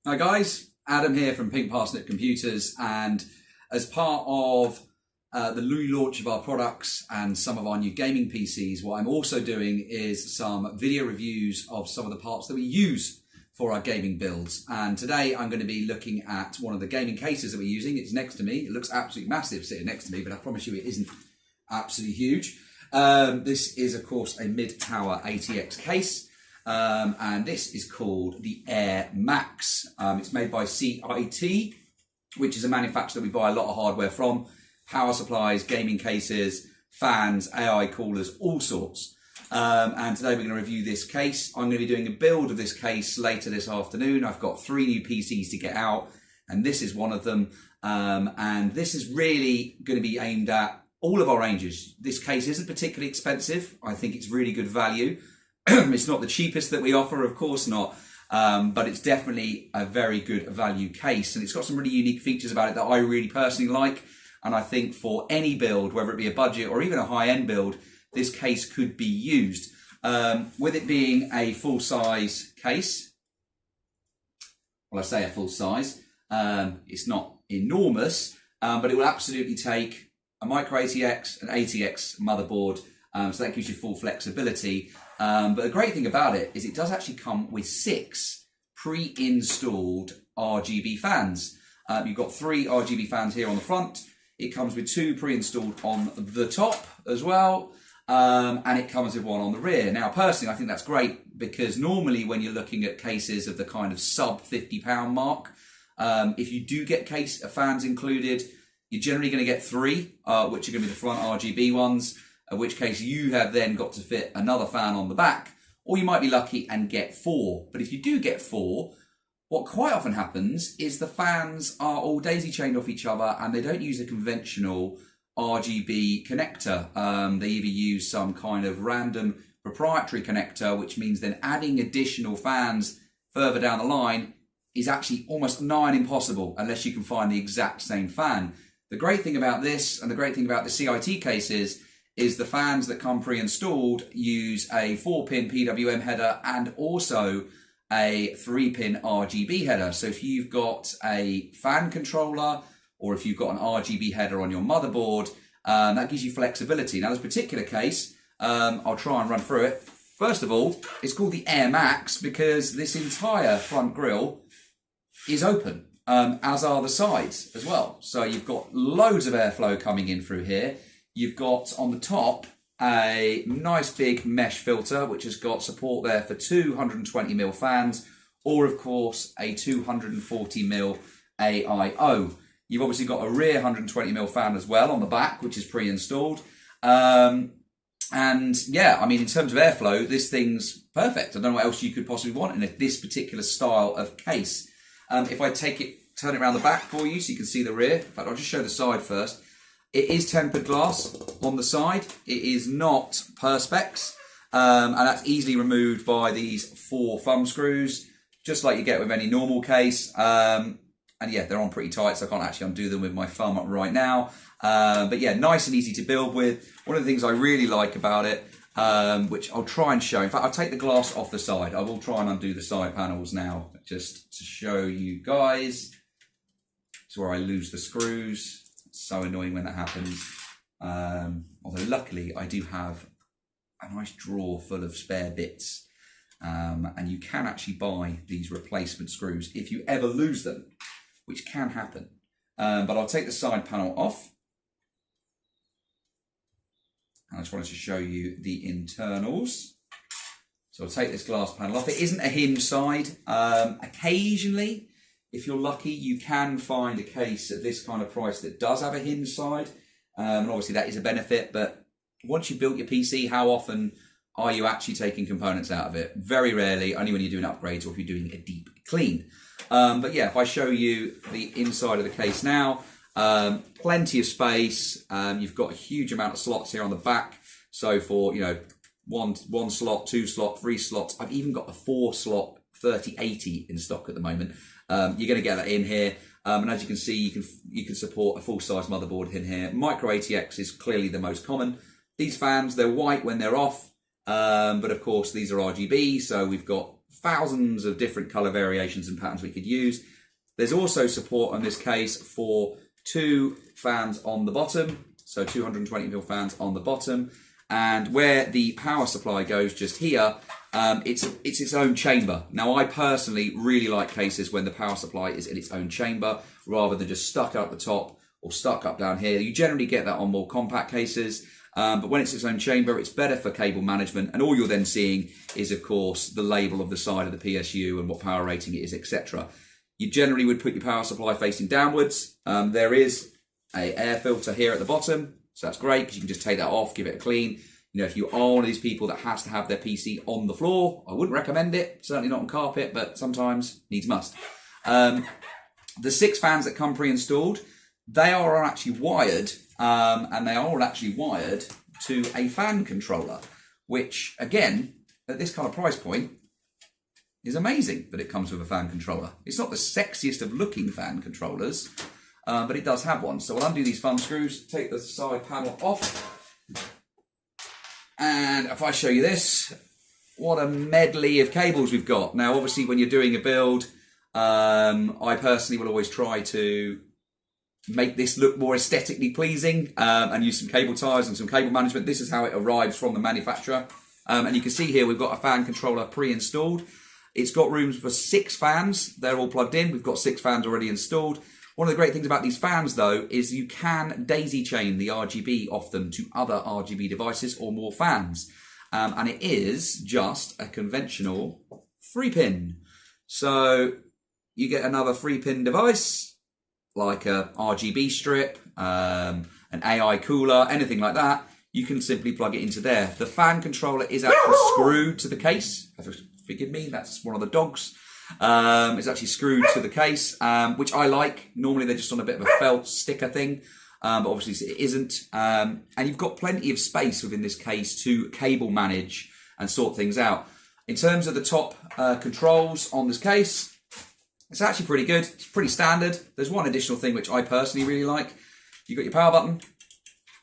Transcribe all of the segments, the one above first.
Hi guys, Adam here from Pink Parsnip Computers, and as part of the new launch of our products and some of our new gaming PCs, what I'm also doing is some video reviews of some of the parts that we use for our gaming builds. And today I'm going to be looking at one of the gaming cases that we're using. It's next to me. It looks absolutely massive sitting next to me, but I promise you it isn't absolutely huge. This is of course a mid-tower ATX case. And this is called the Air Max. It's made by CiT, which is a manufacturer that we buy a lot of hardware from. Power supplies, gaming cases, fans, AI coolers, all sorts. And today we're going to review this case. I'm going to be doing a build of this case later this afternoon. I've got 3 new PCs to get out, and this is one of them. And this is really going to be aimed at all of our ranges. This case isn't particularly expensive. I think it's really good value. It's not the cheapest that we offer, of course not, but it's definitely a very good value case, and it's got some really unique features about it that I really personally like. And I think for any build, whether it be a budget or even a high-end build, this case could be used. With it being a full-size case, well, I say a full size, it's not enormous, but it will absolutely take a Micro-ATX, an ATX motherboard, so that gives you full flexibility. But the great thing about it is it does actually come with 6 pre-installed RGB fans. You've got 3 RGB fans here on the front. It comes with 2 pre-installed on the top as well. And it comes with 1 on the rear. Now, personally, I think that's great because normally when you're looking at cases of the kind of sub £50 mark, if you do get fans included, you're generally going to get 3, which are going to be the front RGB ones. In which case you have then got to fit another fan on the back, or you might be lucky and get 4. But if you do get 4, what quite often happens is the fans are all daisy chained off each other and they don't use a conventional RGB connector. They either use some kind of random proprietary connector, which means then adding additional fans further down the line is actually almost nigh impossible unless you can find the exact same fan. The great thing about this and the great thing about the CiT cases is the fans that come pre-installed use a 4-pin PWM header and also a 3-pin RGB header. So if you've got a fan controller or if you've got an RGB header on your motherboard, that gives you flexibility. Now, this particular case, I'll try and run through it. First of all, it's called the Air Max because this entire front grille is open, as are the sides as well. So you've got loads of airflow coming in through here. You've got on the top a nice big mesh filter, which has got support there for 220mm fans, or of course a 240mm AIO. You've obviously got a rear 120mm fan as well on the back, which is pre-installed. And yeah, I mean, in terms of airflow, this thing's perfect. I don't know what else you could possibly want in this particular style of case. If I turn it around the back for you so you can see the rear. In fact, I'll just show the side first. It is tempered glass on the side. It is not Perspex, and that's easily removed by these 4 thumb screws, just like you get with any normal case. And yeah, they're on pretty tight, so I can't actually undo them with my thumb right now. But yeah, nice and easy to build with. One of the things I really like about it, which I'll try and show. In fact, I'll take the glass off the side. I will try and undo the side panels now, just to show you guys. It's where I lose the screws. So annoying when that happens. Although luckily I do have a nice drawer full of spare bits, and you can actually buy these replacement screws if you ever lose them, which can happen. But I'll take the side panel off. I just wanted to show you the internals. So I'll take this glass panel off. It isn't a hinge side. Occasionally, if you're lucky, you can find a case at this kind of price that does have a hinge side. And obviously that is a benefit, but once you've built your PC, how often are you actually taking components out of it? Very rarely, only when you're doing upgrades or if you're doing a deep clean. But yeah, if I show you the inside of the case now, plenty of space. You've got a huge amount of slots here on the back. So for, you know, one slot, 2 slot, 3 slots. I've even got a 4-slot 3080 in stock at the moment. You're going to get that in here, and as you can see, you can support a full-size motherboard in here. Micro-ATX is clearly the most common. These fans, they're white when they're off, but of course these are RGB, so we've got thousands of different color variations and patterns we could use. There's also support in this case for 2 fans on the bottom, so 220mm fans on the bottom, and where the power supply goes just here, it's its own chamber. Now, I personally really like cases when the power supply is in its own chamber rather than just stuck up the top or stuck up down here. You generally get that on more compact cases, but when it's its own chamber, it's better for cable management, and all you're then seeing is, of course, the label of the side of the PSU and what power rating it is, etc. You generally would put your power supply facing downwards. There is an air filter here at the bottom, so that's great because you can just take that off, give it a clean. You know, if you are one of these people that has to have their PC on the floor, I wouldn't recommend it. Certainly not on carpet, but sometimes needs must. The 6 fans that come pre-installed, they are actually wired, and they are actually wired to a fan controller, which, again, at this kind of price point, is amazing that it comes with a fan controller. It's not the sexiest of looking fan controllers, but it does have one. So we'll undo these thumb screws, take the side panel off, and if I show you this, what a medley of cables we've got. Now, obviously, when you're doing a build, I personally will always try to make this look more aesthetically pleasing and use some cable ties and some cable management. This is how it arrives from the manufacturer. And you can see here we've got a fan controller pre-installed. It's got rooms for 6 fans. They're all plugged in. We've got 6 fans already installed. One of the great things about these fans, though, is you can daisy chain the RGB off them to other RGB devices or more fans. And it is just a conventional 3-pin. So you get another 3-pin device, like a RGB strip, an AI cooler, anything like that. You can simply plug it into there. The fan controller is actually screwed to the case. Forgive me, that's one of the dogs. It's actually screwed to the case, which I like. Normally they're just on a bit of a felt sticker thing, but obviously it isn't. And you've got plenty of space within this case to cable manage and sort things out. In terms of the top controls on this case, it's actually pretty good. It's pretty standard. There's one additional thing which I personally really like. You've got your power button,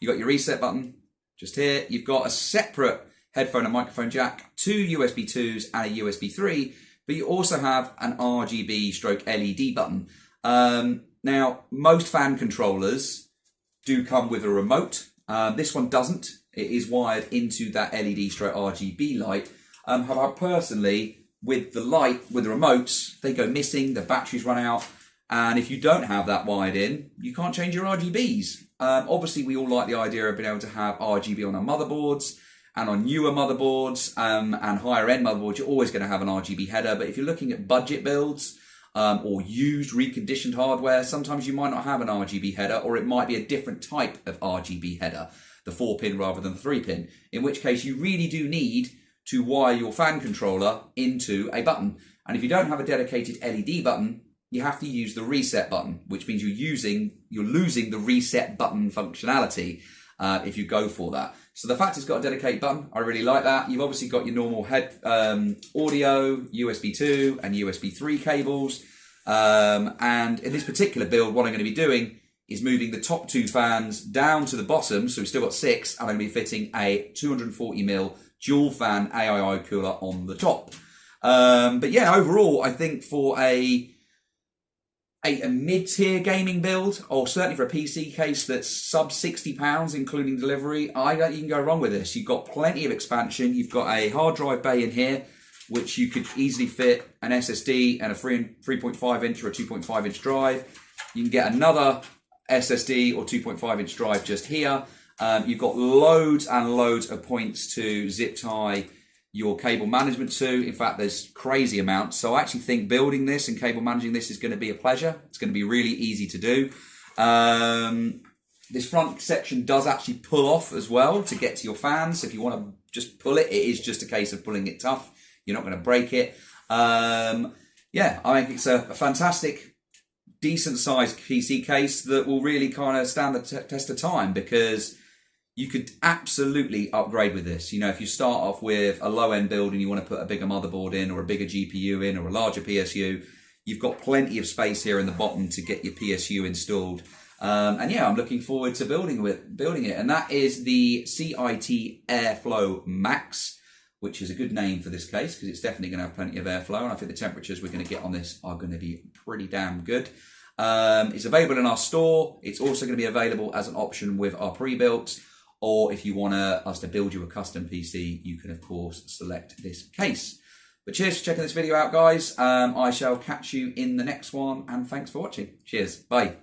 you've got your reset button just here. You've got a separate headphone and microphone jack, 2 USB 2s and a USB 3, but you also have an RGB stroke LED button. Now, most fan controllers do come with a remote. This one doesn't. It is wired into that LED stroke RGB light. However, personally, with the light, with the remotes, they go missing, the batteries run out, and if you don't have that wired in, you can't change your RGBs. Obviously, we all like the idea of being able to have RGB on our motherboards, and on newer motherboards and higher end motherboards, you're always going to have an RGB header. But if you're looking at budget builds or used reconditioned hardware, sometimes you might not have an RGB header, or it might be a different type of RGB header, the 4-pin rather than the 3-pin, in which case you really do need to wire your fan controller into a button. And if you don't have a dedicated LED button, you have to use the reset button, which means you're losing the reset button functionality if you go for that. So the fact it's got a dedicated button, I really like that. You've obviously got your normal audio, USB 2 and USB 3 cables. And in this particular build, what I'm going to be doing is moving the top 2 fans down to the bottom. So we've still got 6, and I'm going to be fitting a 240mm dual fan AI cooler on the top. But yeah, overall, I think for a mid-tier gaming build, or certainly for a PC case that's sub £60, including delivery, I don't think you can go wrong with this. You've got plenty of expansion. You've got a hard drive bay in here, which you could easily fit an SSD and a 3.5 inch or a 2.5 inch drive. You can get another SSD or 2.5 inch drive just here. You've got loads and loads of points to zip tie your cable management to. In fact, there's crazy amounts. So I actually think building this and cable managing this is going to be a pleasure. It's going to be really easy to do. This front section does actually pull off as well to get to your fans. If you want to just pull it, it is just a case of pulling it tough. You're not going to break it. Yeah, I think it's a fantastic, decent sized PC case that will really kind of stand the test of time, because you could absolutely upgrade with this. You know, if you start off with a low-end build and you want to put a bigger motherboard in, or a bigger GPU in, or a larger PSU, you've got plenty of space here in the bottom to get your PSU installed. And yeah, I'm looking forward to building it. And that is the CiT Air Max, which is a good name for this case because it's definitely going to have plenty of airflow, and I think the temperatures we're going to get on this are going to be pretty damn good. It's available in our store. It's also going to be available as an option with our pre-built, or if you want us to build you a custom PC, you can of course select this case. But cheers for checking this video out, guys. I shall catch you in the next one, and thanks for watching. Cheers. Bye.